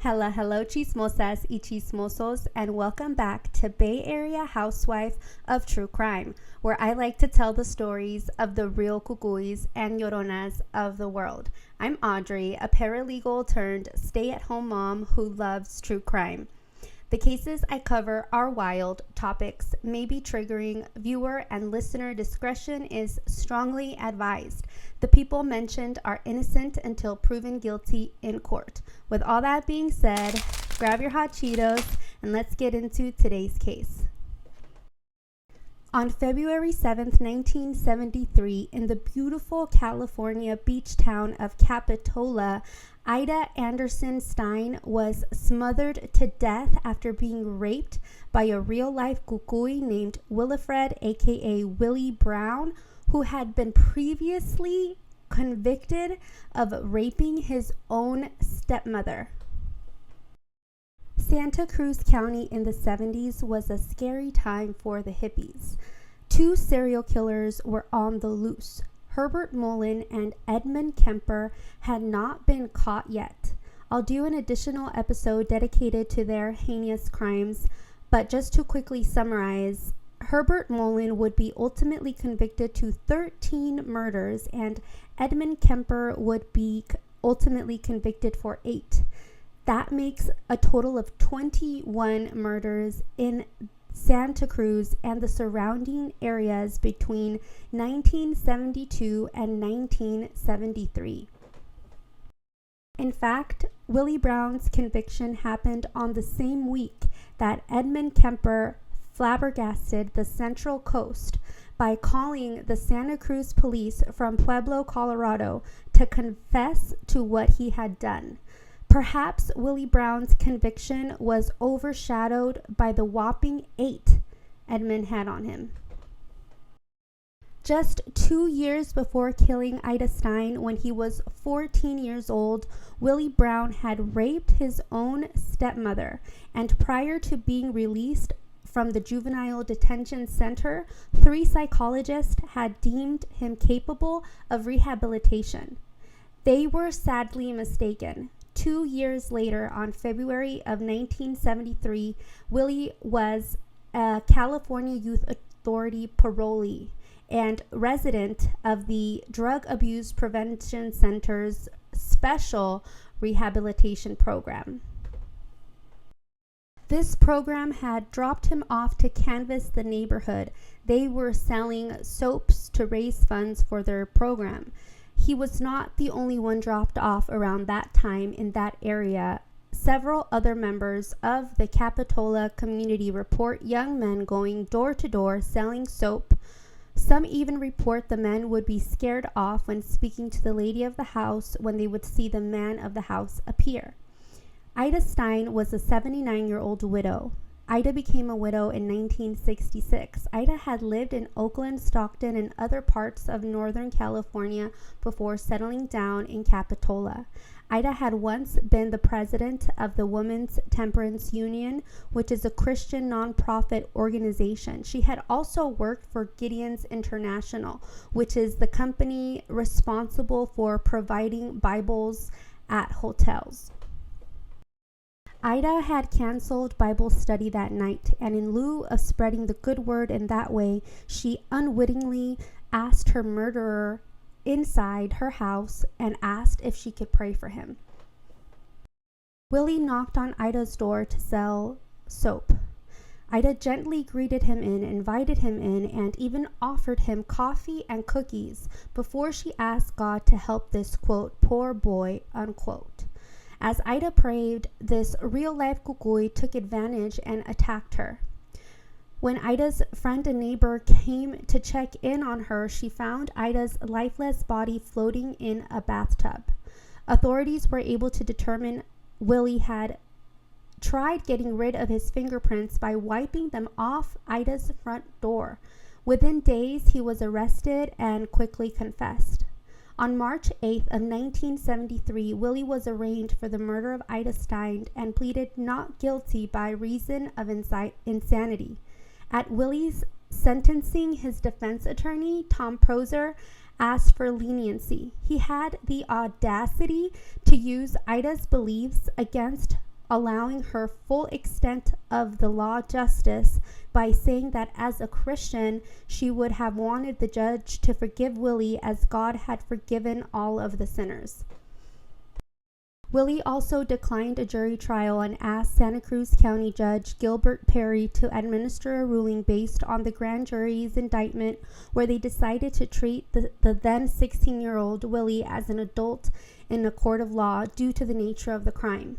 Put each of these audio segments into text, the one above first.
Hello, chismosas y chismosos, and welcome back to Bay Area Housewife of True Crime, where I like to tell the stories of the real cucuys and lloronas of the world. I'm Audrey, a paralegal turned stay-at-home mom who loves true crime. The cases I cover are wild, topics may be triggering, viewer and listener discretion is strongly advised. The people mentioned are innocent until proven guilty in court. With all that being said, grab your hot Cheetos and let's get into today's case. On February 7th, 1973, in the beautiful California beach town of Capitola, Ida Anderson Stein was smothered to death after being raped by a real-life cucuy named Wilfred, aka Willie Brown, who had been previously convicted of raping his own stepmother. Santa Cruz County in the 70s was a scary time for the hippies. Two serial killers were on the loose. Herbert Mullen and Edmund Kemper had not been caught yet. I'll do an additional episode dedicated to their heinous crimes, but just to quickly summarize, Herbert Mullen would be ultimately convicted to 13 murders, and Edmund Kemper would be ultimately convicted for 8. That makes a total of 21 murders in Santa Cruz and the surrounding areas between 1972 and 1973. In fact, Willie Brown's conviction happened on the same week that Edmund Kemper flabbergasted the Central Coast by calling the Santa Cruz police from Pueblo, Colorado, to confess to what he had done. Perhaps Willie Brown's conviction was overshadowed by the whopping 8 Edmund had on him. Just 2 years before killing Ida Stein, when he was 14 years old, Willie Brown had raped his own stepmother, and prior to being released from the juvenile detention center, 3 psychologists had deemed him capable of rehabilitation. They were sadly mistaken. 2 years later, on February of 1973, Willie was a California Youth Authority parolee and resident of the Drug Abuse Prevention Center's Special Rehabilitation Program. This program had dropped him off to canvass the neighborhood. They were selling soaps to raise funds for their program. He was not the only one dropped off around that time in that area. Several other members of the Capitola community report young men going door to door selling soap. Some even report the men would be scared off when speaking to the lady of the house when they would see the man of the house appear. Ida Stein was a 79-year-old widow. Ida became a widow in 1966. Ida had lived in Oakland, Stockton, and other parts of Northern California before settling down in Capitola. Ida had once been the president of the Women's Temperance Union, which is a Christian nonprofit organization. She had also worked for Gideon's International, which is the company responsible for providing Bibles at hotels. Ida had canceled Bible study that night, and in lieu of spreading the good word in that way, she unwittingly asked her murderer inside her house and asked if she could pray for him. Willie knocked on Ida's door to sell soap. Ida gently greeted him in, invited him in, and even offered him coffee and cookies before she asked God to help this, quote, poor boy, unquote. As Ida prayed, this real-life cucuy took advantage and attacked her. When Ida's friend and neighbor came to check in on her, she found Ida's lifeless body floating in a bathtub. Authorities were able to determine Willie had tried getting rid of his fingerprints by wiping them off Ida's front door. Within days, he was arrested and quickly confessed. On March 8th of 1973, Willie was arraigned for the murder of Ida Stein and pleaded not guilty by reason of insanity. At Willie's sentencing, his defense attorney, Tom Proser, asked for leniency. He had the audacity to use Ida's beliefs against allowing her full extent of the law justice by saying that as a Christian, she would have wanted the judge to forgive Willie as God had forgiven all of the sinners. Willie also declined a jury trial and asked Santa Cruz County Judge Gilbert Perry to administer a ruling based on the grand jury's indictment, where they decided to treat the then 16-year-old Willie as an adult in a court of law due to the nature of the crime.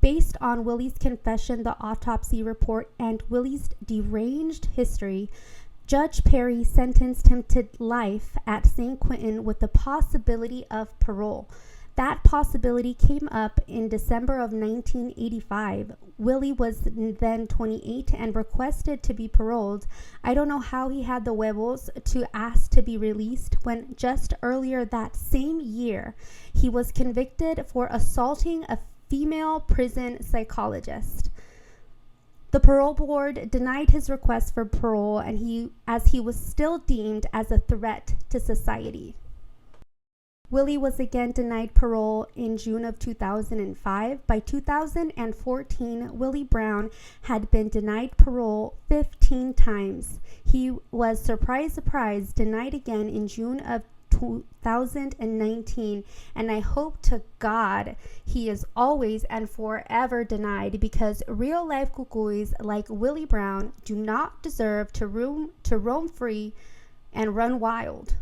Based on Willie's confession, the autopsy report, and Willie's deranged history, Judge Perry sentenced him to life at San Quentin with the possibility of parole. That possibility came up in December of 1985. Willie was then 28 and requested to be paroled. I don't know how he had the huevos to ask to be released when just earlier that same year, he was convicted for assaulting a female prison psychologist. The parole board denied his request for parole, and he was still deemed as a threat to society. Willie was again denied parole in June of 2005. By 2014, Willie Brown had been denied parole 15 times. He was, surprise, denied again in June of 2019, and I hope to God he is always and forever denied, because real life cucuys like Willie Brown do not deserve to roam free and run wild.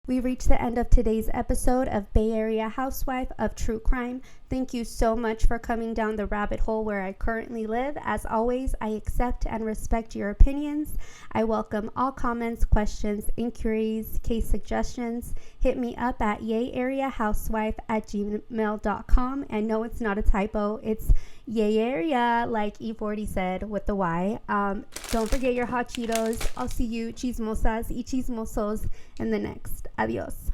We reached the end of today's episode of Bay Area Housewife of True Crime. Thank you so much for coming down the rabbit hole where I currently live. As always, I accept and respect your opinions. I welcome all comments, questions, inquiries, case suggestions. Hit me up at yayareahousewife@gmail.com. And no, it's not a typo. It's yayaria, like E40 said, with the Y. Don't forget your hot Cheetos. I'll see you, chismosas y chismosos, in the next. Adios.